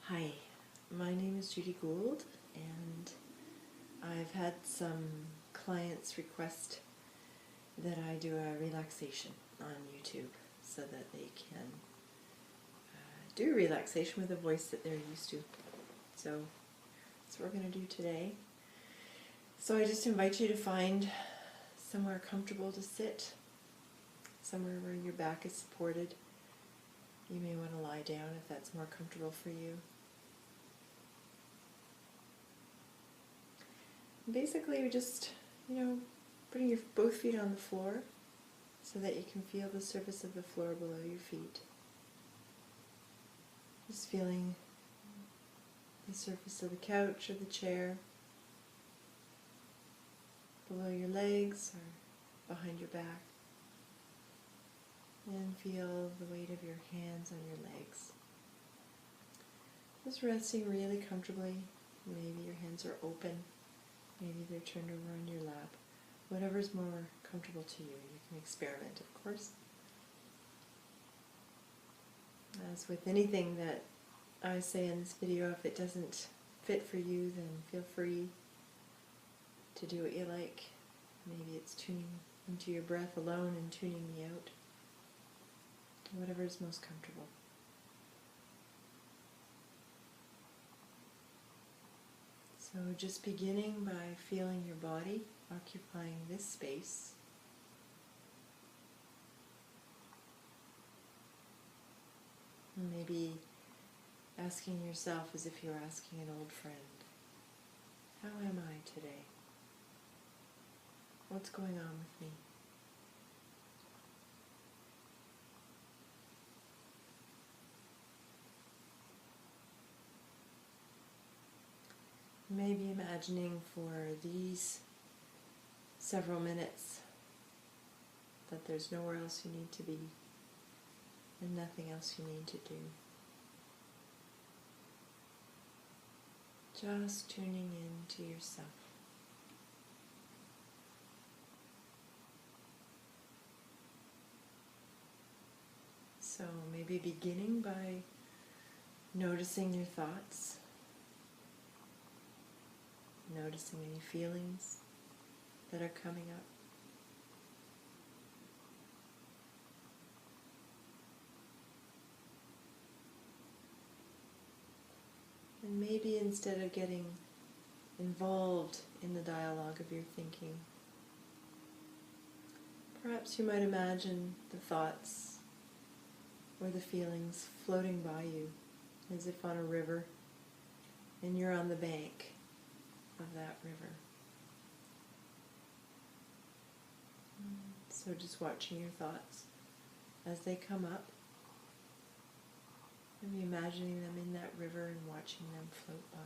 Hi, my name is Judy Gould, and I've had some clients request that I do a relaxation on YouTube so that they can do relaxation with a voice that they're used to. So that's what we're going to do today. So I just invite you to find somewhere comfortable to sit, somewhere where your back is supported. You may want to lie down if that's more comfortable for you. Basically, you're just, putting your both feet on the floor so that you can feel the surface of the floor below your feet. Just feeling the surface of the couch or the chair below your legs or behind your back. And feel the weight of your hands on your legs. Just resting really comfortably. Maybe your hands are open. Maybe they're turned over on your lap. Whatever's more comfortable to you. You can experiment, of course. As with anything that I say in this video, if it doesn't fit for you, then feel free to do what you like. Maybe it's tuning into your breath alone and tuning me out. Whatever is most comfortable. So just beginning by feeling your body occupying this space. And maybe asking yourself as if you're asking an old friend, how am I today? What's going on with me? Maybe imagining for these several minutes that there's nowhere else you need to be and nothing else you need to do. Just tuning in to yourself. So maybe beginning by noticing your thoughts. Noticing any feelings that are coming up. And maybe instead of getting involved in the dialogue of your thinking, perhaps you might imagine the thoughts or the feelings floating by you as if on a river, and you're on the bank of that river. So just watching your thoughts as they come up, and imagining them in that river and watching them float by.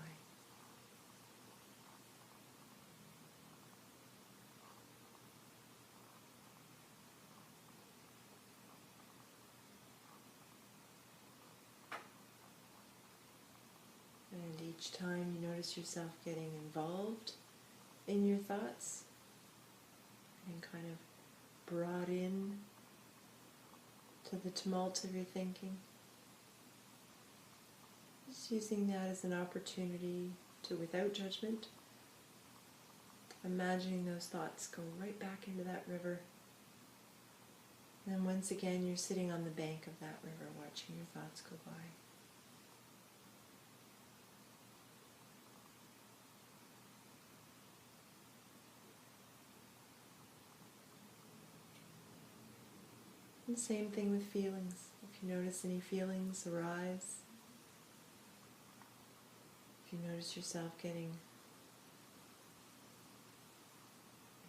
And each time you notice yourself getting involved in your thoughts and kind of brought in to the tumult of your thinking, just using that as an opportunity to, without judgment, imagining those thoughts go right back into that river. And then once again you're sitting on the bank of that river watching your thoughts go by. And the same thing with feelings. If you notice any feelings arise, if you notice yourself getting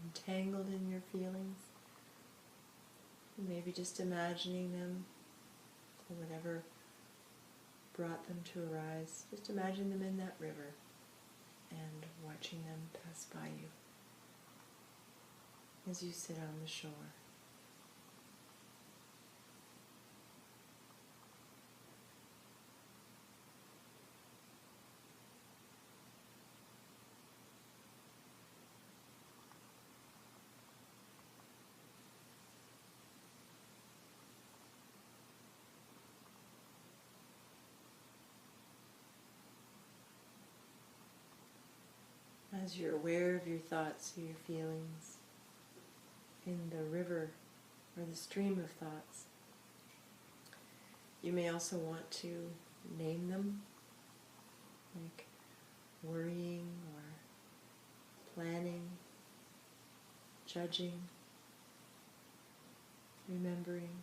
entangled in your feelings, maybe just imagining them, or whatever brought them to arise, just imagine them in that river and watching them pass by you as you sit on the shore. As you're aware of your thoughts or your feelings in the river or the stream of thoughts, you may also want to name them, like worrying or planning, judging, remembering,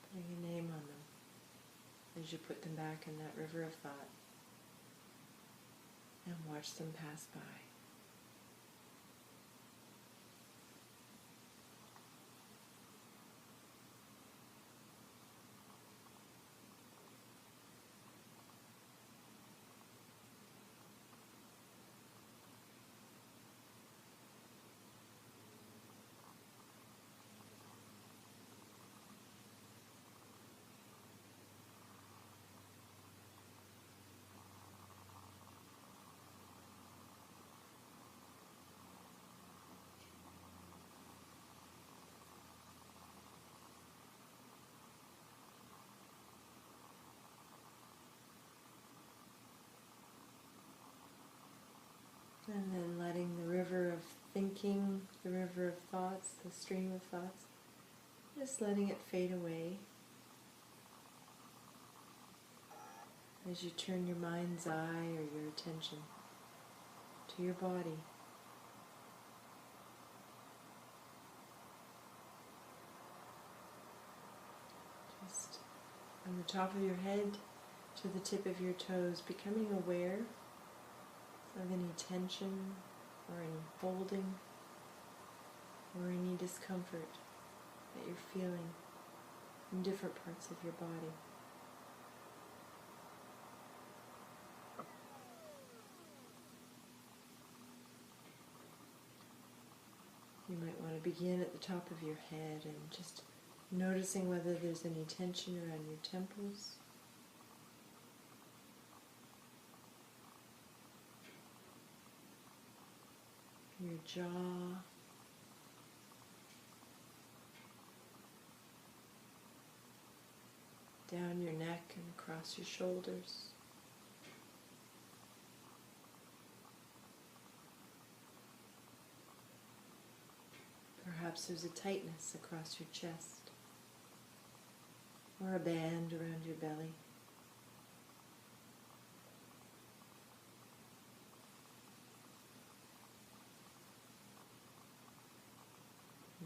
putting a name on them as you put them back in that river of thought and watch them pass by. And then letting the river of thinking, the river of thoughts, the stream of thoughts, just letting it fade away as you turn your mind's eye or your attention to your body. Just from the top of your head to the tip of your toes, becoming aware of any tension or any holding or any discomfort that you're feeling in different parts of your body. You might want to begin at the top of your head and just noticing whether there's any tension around your temples. Your jaw, down your neck and across your shoulders. Perhaps there's a tightness across your chest or a band around your belly.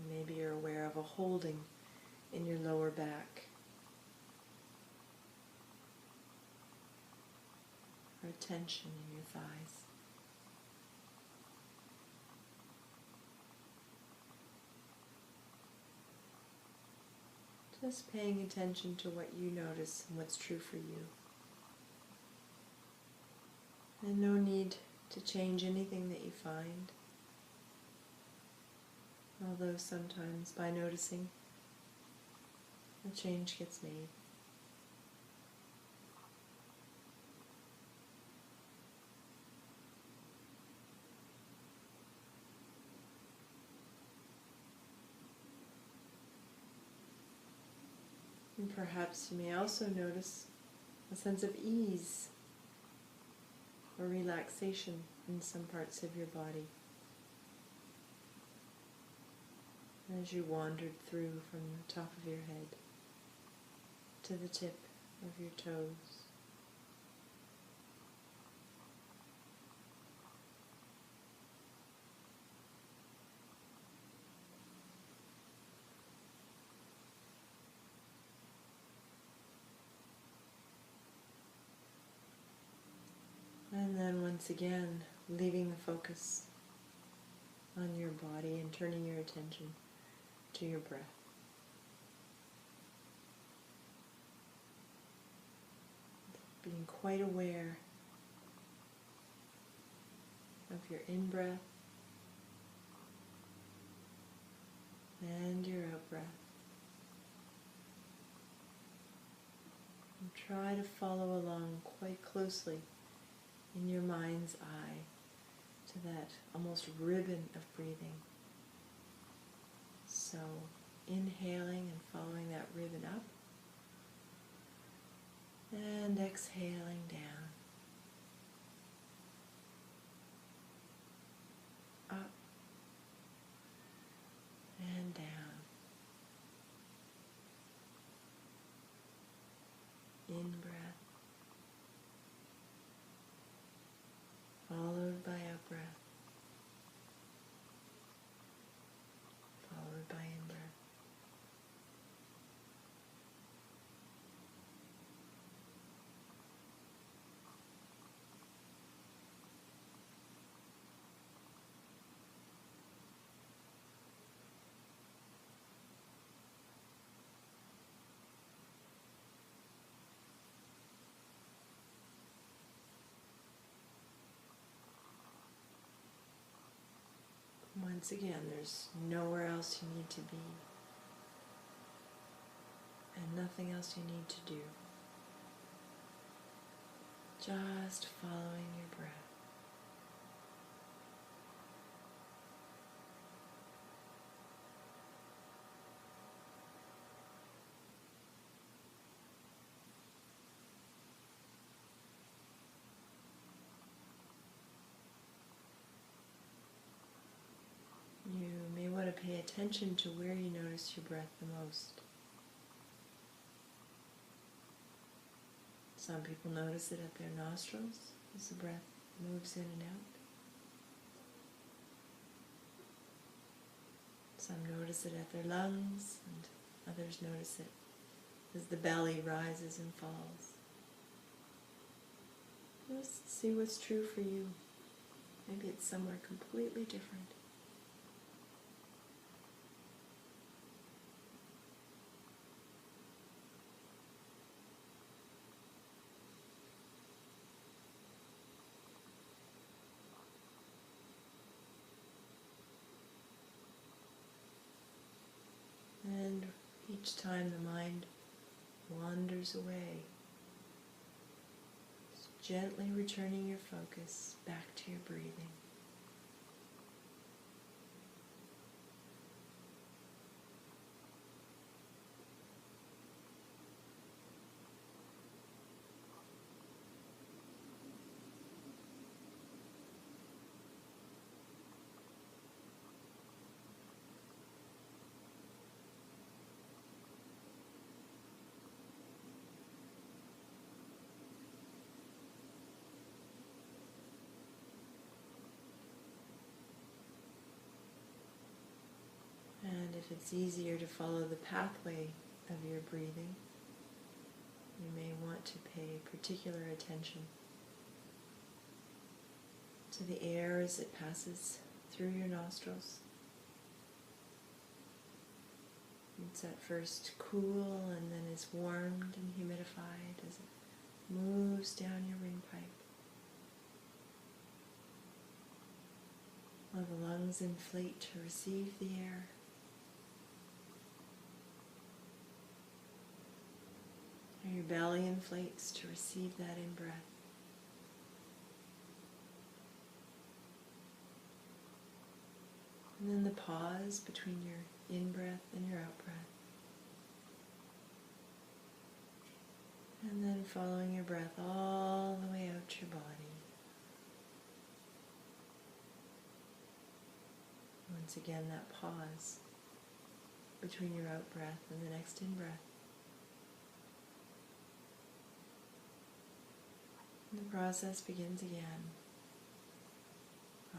Maybe you're aware of a holding in your lower back, or a tension in your thighs. Just paying attention to what you notice and what's true for you. And no need to change anything that you find. Although sometimes by noticing, a change gets made. And perhaps you may also notice a sense of ease or relaxation in some parts of your body as you wandered through from the top of your head to the tip of your toes. And then once again, leaving the focus on your body and turning your attention to your breath. Being quite aware of your in-breath and your out-breath. And try to follow along quite closely in your mind's eye to that almost ribbon of breathing. So inhaling and following that ribbon up, and exhaling down. Once again, there's nowhere else you need to be, and nothing else you need to do. Just following your breath. You may want to pay attention to where you notice your breath the most. Some people notice it at their nostrils as the breath moves in and out. Some notice it at their lungs, and others notice it as the belly rises and falls. Just see what's true for you. Maybe it's somewhere completely different. And each time the mind wanders away, just gently returning your focus back to your breathing. And if it's easier to follow the pathway of your breathing, you may want to pay particular attention to the air as it passes through your nostrils. It's at first cool and then is warmed and humidified as it moves down your windpipe. While the lungs inflate to receive the air. And your belly inflates to receive that in-breath. And then the pause between your in-breath and your out-breath. And then following your breath all the way out your body. Once again, that pause between your out-breath and the next in-breath. And the process begins again,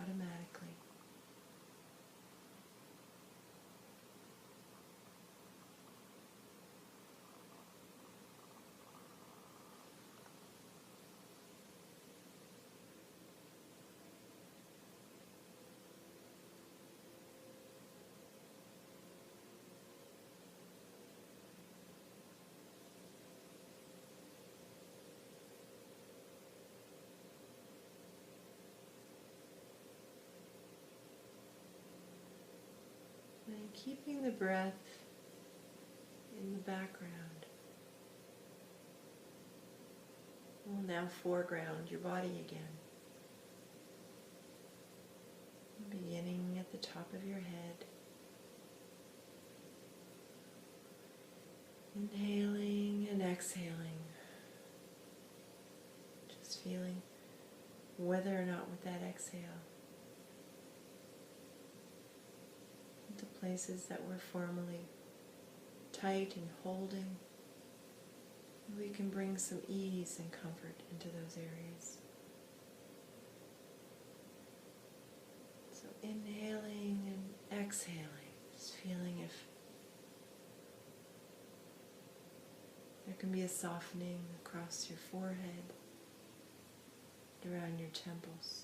automatically. And keeping the breath in the background will now foreground your body again. Beginning at the top of your head. Inhaling and exhaling. Just feeling whether or not with that exhale, the places that were formerly tight and holding, we can bring some ease and comfort into those areas. So inhaling and exhaling, just feeling if there can be a softening across your forehead, around your temples.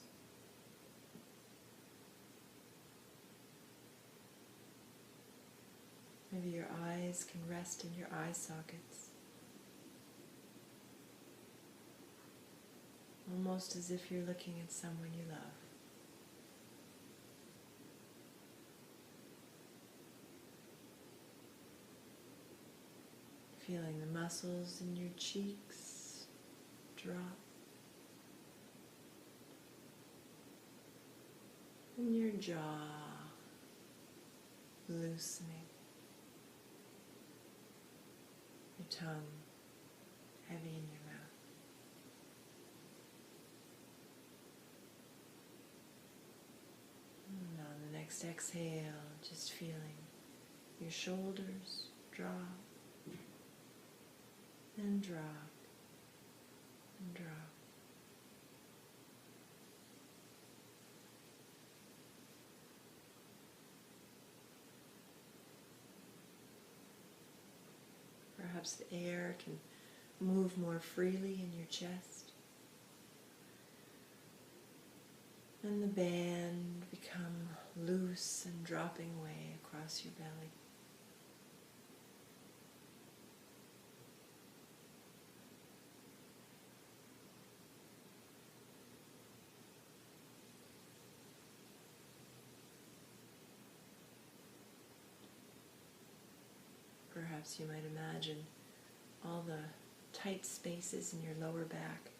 Maybe your eyes can rest in your eye sockets, almost as if you're looking at someone you love. Feeling the muscles in your cheeks drop, and your jaw loosening, your tongue heavy in your mouth. And on the next exhale, just feeling your shoulders drop and drop and drop. Perhaps the air can move more freely in your chest, and the band become loose and dropping away across your belly. Perhaps you might imagine all the tight spaces in your lower back.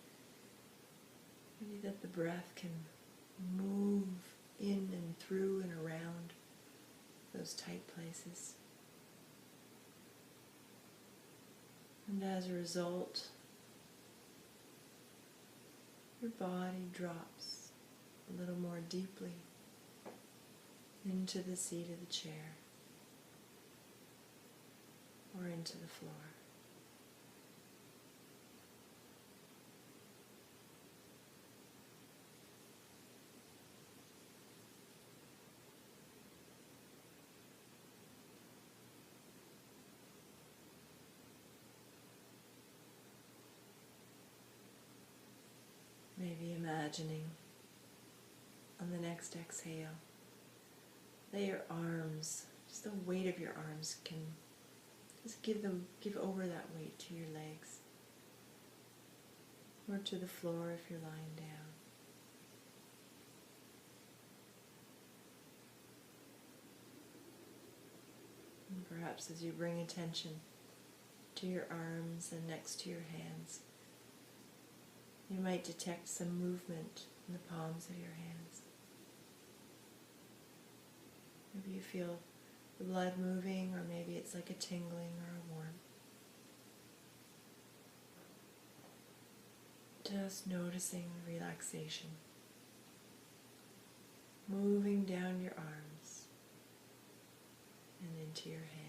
Maybe that the breath can move in and through and around those tight places. And as a result, your body drops a little more deeply into the seat of the chair or into the floor. Maybe imagining on the next exhale that your arms, just the weight of your arms, can just give over that weight to your legs or to the floor if you're lying down. And perhaps as you bring attention to your arms and next to your hands, you might detect some movement in the palms of your hands. Maybe you feel the blood moving, or maybe it's like a tingling or a warmth. Just noticing the relaxation moving down your arms and into your hands.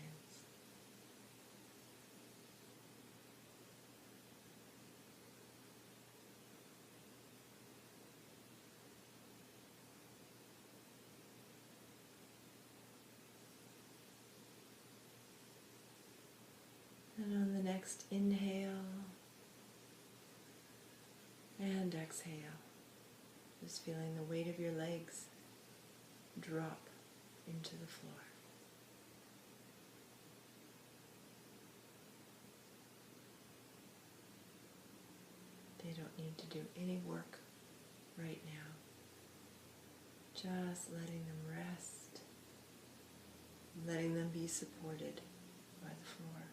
And on the next inhale and exhale, just feeling the weight of your legs drop into the floor. They don't need to do any work right now. Just letting them rest, letting them be supported by the floor.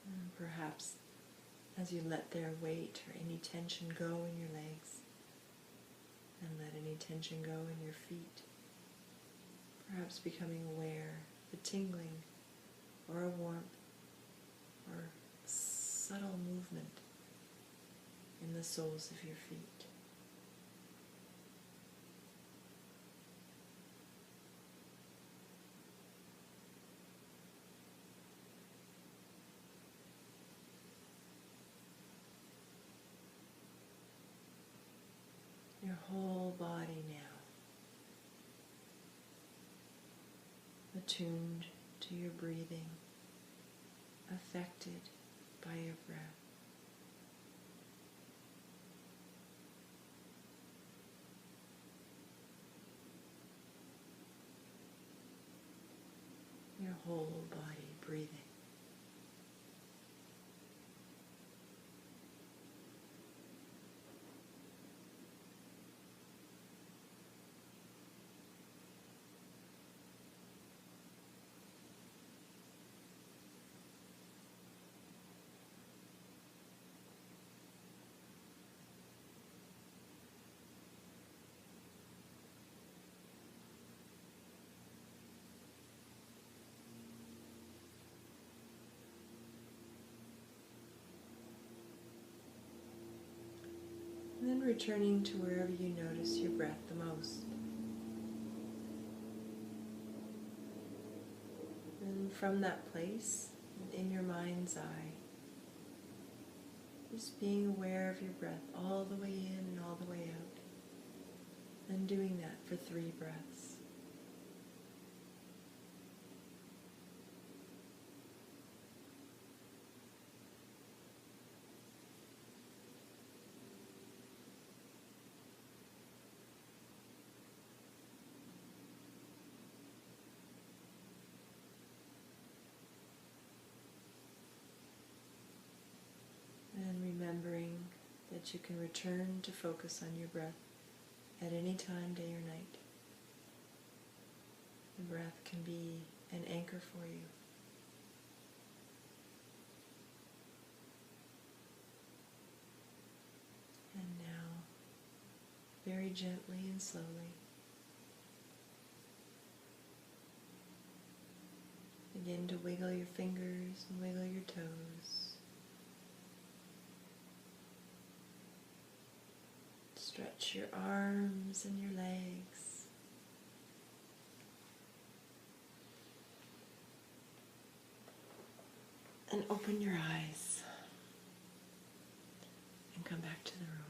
And perhaps as you let their weight or any tension go in your legs, and let any tension go in your feet, perhaps becoming aware of a tingling or a warmth or subtle movement in the soles of your feet. Your whole body now attuned to your breathing, affected by your breath. Your whole body breathing. returning to wherever you notice your breath the most. And from that place, in your mind's eye, just being aware of your breath all the way in and all the way out. And doing that for 3 breaths. And remembering that you can return to focus on your breath at any time, day or night. The breath can be an anchor for you. And now, very gently and slowly, begin to wiggle your fingers and wiggle your toes. Stretch your arms and your legs. And open your eyes. And come back to the room.